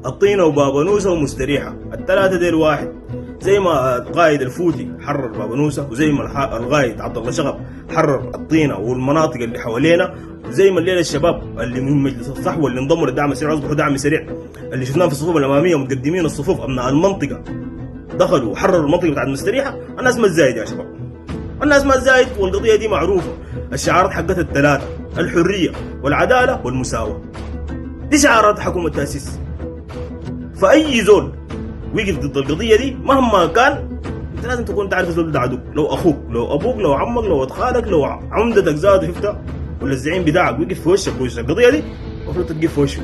الطينة وبابنوسة ومستريحة، الثلاثة ديل واحد. زي ما القائد الفوتي حرر بابنوسة، وزي ما القائد عبد الله شغب حرر الطينة والمناطق اللي حوالينا، وزي ما الليلة الشباب اللي من مجلس الصحوة اللي انضموا للدعم السريع اصبحوا دعم سريع، اللي شفناهم في الصفوف الامامية ومتقدمين الصفوف ابناء المنطقة دخلوا وحرروا المنطقة بتاعت المستريحة. الناس ما الزايد يا شباب، الناس ما الزايد، والقضية دي معروفة. الشعارات حقتها الثلاثة: الحرية والعدالة والمساواة. دي شعارات حكومة التأسيس. فأي زول ويقف ضد القضية دي مهما كان، انت لازم تكون تعرف الزول ده عدو. لو اخوك، لو ابوك، لو عمك، لو خالك، لو عمدتك ذاته شفتها، ولا الزعيم بتاعك ويقف في وشك وش القضية دي، المفروض تقف في وشه،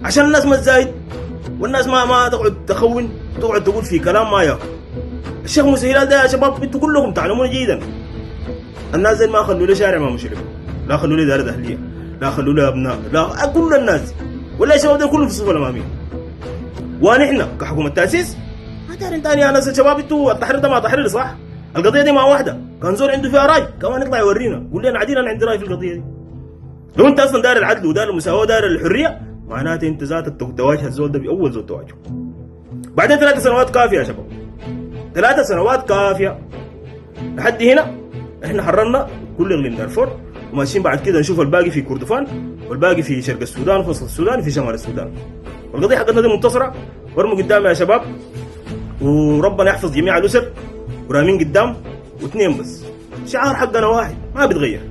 عشان الناس ما تزايد، والناس ما تقعد تخون، تقعد تقول في كلام ما ياكل. الشيخ موسى هلال ده يا شباب انتوا كلكم تعلمون جيدا، الناس زي ما خلوا لي شارع ما مشرف، لا خلوا لي دار اهليه، لا خلوا لي ابناء، لا كل الناس ولا الشباب ده كلهم في الصفوف الاماميه. ونحن كحكومه تاسيس ما دارين تاني يا ناس الشباب. انتوا التحرير ده ما تحرير صح؟ القضيه دي ما واحده، كان زول عنده فيها راي كمان يطلع يورينا، قول لنا عديل انا عندي راي في القضيه دي. لو انت اصلا داير العدل وداير المساواه وداير الحريه، معناته انت ذاتك تواجه الزول ده باول زول تواجهه. بعدين 3 سنوات كافيه يا شباب، 3 سنوات كافيه. لحد هنا احنا حررنا كل اقليم دارفور، وماشيين بعد كده نشوف الباقي في كردفان، والباقي في شرق السودان وفصل السودان وفي شمال السودان. والقضيه حقتنا دي منتصره، ورموا قدام يا شباب، وربنا يحفظ جميع الاسر، ورامين قدام، واثنين بس. شعار حقنا واحد ما بيتغير: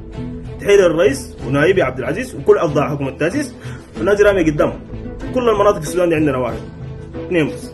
تحيه للرئيس ونائبي عبد العزيز وكل افضل حكومه التاسيس، والناس راميه قدام. كل المناطق في السودان دي عندنا واحد، اثنين بس.